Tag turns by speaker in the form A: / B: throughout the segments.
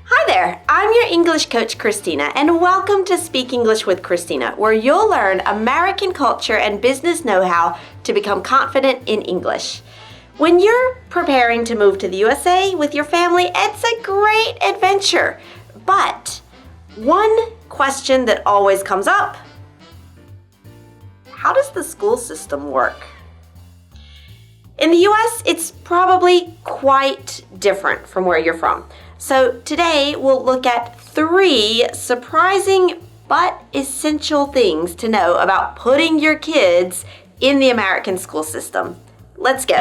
A: Hi there, I'm your English coach, Christina, and welcome to Speak English with Christina, where you'll learn American culture and business know-how to become confident in English. When you're preparing to move to the USA with your family, it's a great adventure. But one question that always comes up: how does the school system work? In the US, it's probably quite different from where you're from. So today we'll look at 3 surprising but essential things to know about putting your kids in the American school system. Let's go.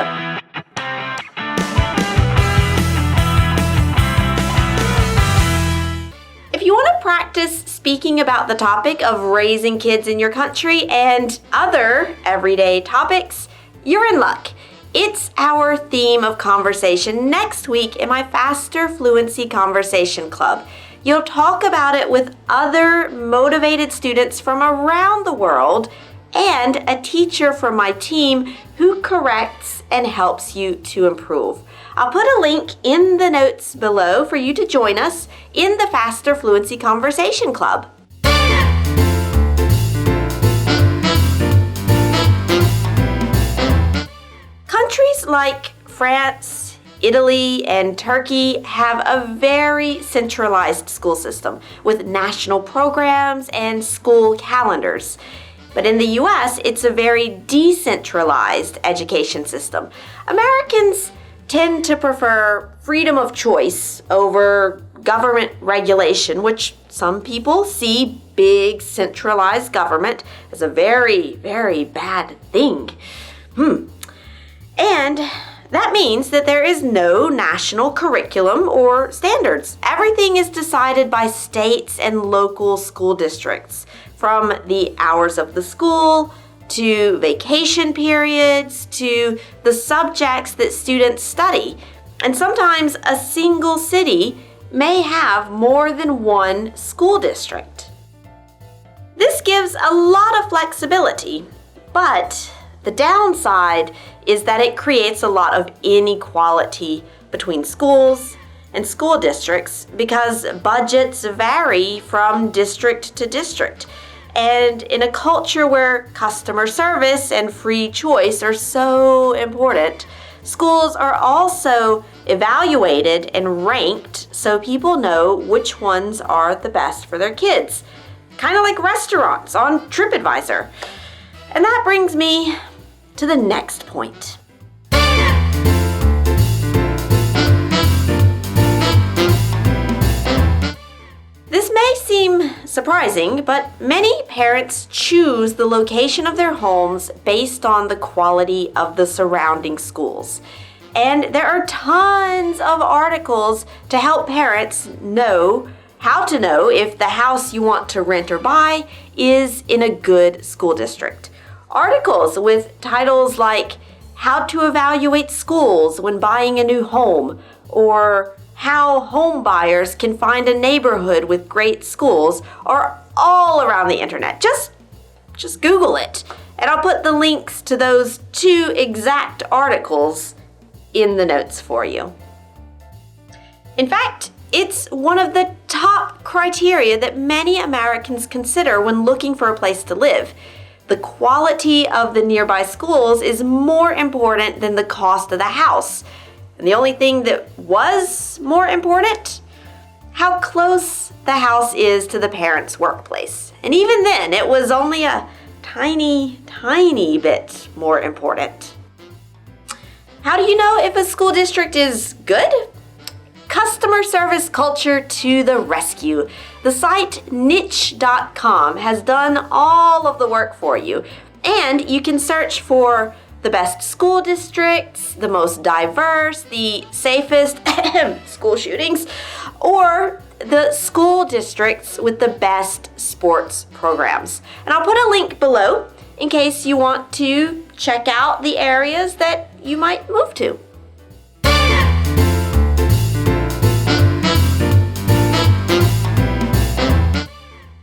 A: If you want to practice speaking about the topic of raising kids in your country and other everyday topics, you're in luck. It's our theme of conversation next week in my Faster Fluency Conversation Club. You'll talk about it with other motivated students from around the world and a teacher from my team who corrects and helps you to improve. I'll put a link in the notes below for you to join us in the Faster Fluency Conversation Club. Countries like France, Italy, and Turkey have a very centralized school system with national programs and school calendars. But in the US, it's a very decentralized education system. Americans tend to prefer freedom of choice over government regulation, which some people see big centralized government as a very, very bad thing. And that means that there is no national curriculum or standards. Everything is decided by states and local school districts, from the hours of the school to vacation periods to the subjects that students study. And sometimes a single city may have more than one school district. This gives a lot of flexibility, but the downside is that it creates a lot of inequality between schools and school districts because budgets vary from district to district. And in a culture where customer service and free choice are so important, schools are also evaluated and ranked so people know which ones are the best for their kids. Kind of like restaurants on TripAdvisor. And that brings me to the next point. This may seem surprising, but many parents choose the location of their homes based on the quality of the surrounding schools. And there are tons of articles to help parents know how to know if the house you want to rent or buy is in a good school district. Articles with titles like How to Evaluate Schools When Buying a New Home, or How Home Buyers Can Find a Neighborhood with Great Schools are all around the internet. Just Google it. And I'll put the links to those 2 exact articles in the notes for you. In fact, it's one of the top criteria that many Americans consider when looking for a place to live. The quality of the nearby schools is more important than the cost of the house. And the only thing that was more important, how close the house is to the parents' workplace. And even then, it was only a tiny, tiny bit more important. How do you know if a school district is good? Customer service culture to the rescue. The site niche.com has done all of the work for you, and you can search for the best school districts, the most diverse, the safest school shootings, or the school districts with the best sports programs. And I'll put a link below in case you want to check out the areas that you might move to.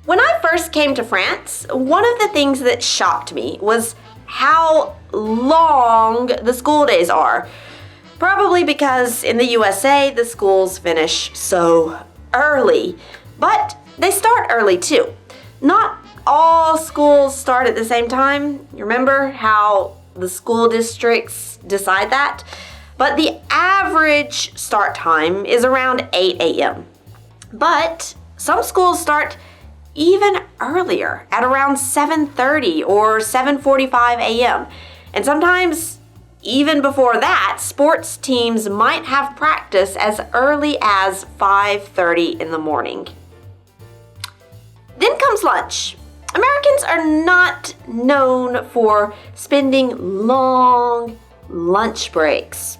A: When I first came to France, one of the things that shocked me was how long the school days are. Probably because in the USA, the schools finish so early, but they start early too. Not all schools start at the same time. You remember how the school districts decide that? But the average start time is around 8 a.m. But some schools start even earlier at around 7:30 or 7:45 a.m. And sometimes even before that, sports teams might have practice as early as 5:30 in the morning. Then comes lunch. Americans are not known for spending long lunch breaks.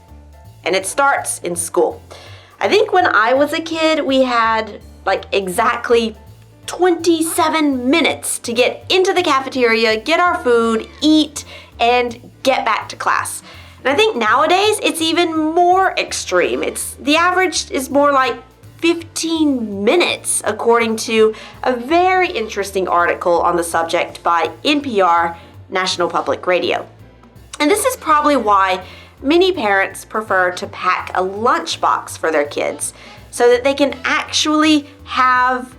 A: And it starts in school. I think when I was a kid, we had exactly 27 minutes to get into the cafeteria, get our food, eat, and get back to class. And I think nowadays it's even more extreme. The average is more like 15 minutes, according to a very interesting article on the subject by NPR, National Public Radio. And this is probably why many parents prefer to pack a lunchbox for their kids so that they can actually have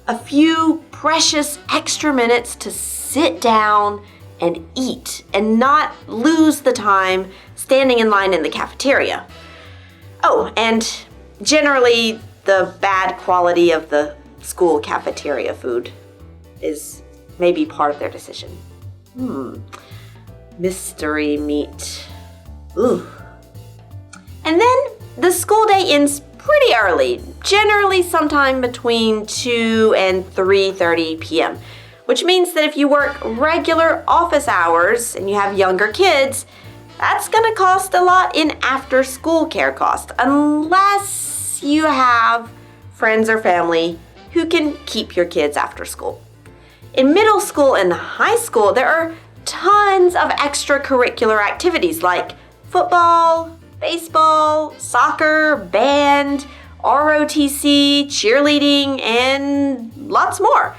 A: a few precious extra minutes to sit down and eat and not lose the time standing in line in the cafeteria. Oh, and generally the bad quality of the school cafeteria food is maybe part of their decision. Mystery meat. Ooh. And then the school day ends pretty early, generally sometime between 2 and 3:30 p.m., which means that if you work regular office hours and you have younger kids, that's going to cost a lot in after-school care cost, unless you have friends or family who can keep your kids after school. In middle school and high school, there are tons of extracurricular activities like football, baseball, soccer, band, ROTC, cheerleading, and lots more.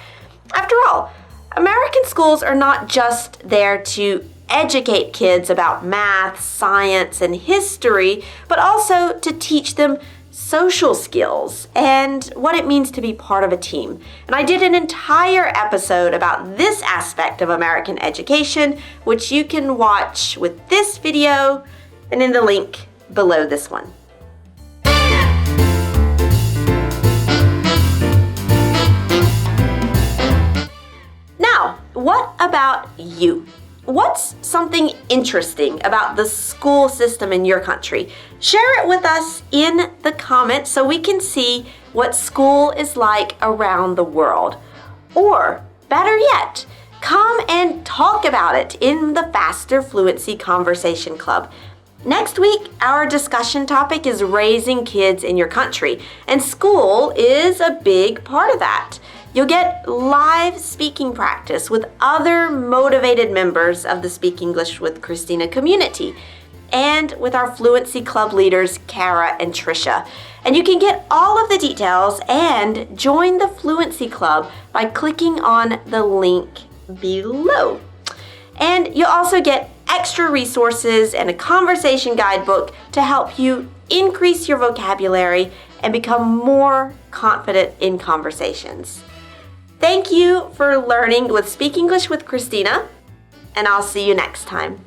A: After all, American schools are not just there to educate kids about math, science, and history, but also to teach them social skills and what it means to be part of a team. And I did an entire episode about this aspect of American education, which you can watch with this video and in the link below this one. Now, what about you? What's something interesting about the school system in your country? Share it with us in the comments so we can see what school is like around the world. Or, better yet, come and talk about it in the Faster Fluency Conversation Club. Next week, our discussion topic is raising kids in your country, and school is a big part of that. You'll get live speaking practice with other motivated members of the Speak English with Christina community and with our Fluency Club leaders, Cara and Trisha. And you can get all of the details and join the Fluency Club by clicking on the link below. And you'll also get extra resources and a conversation guidebook to help you increase your vocabulary and become more confident in conversations. Thank you for learning with Speak English with Christina, and I'll see you next time.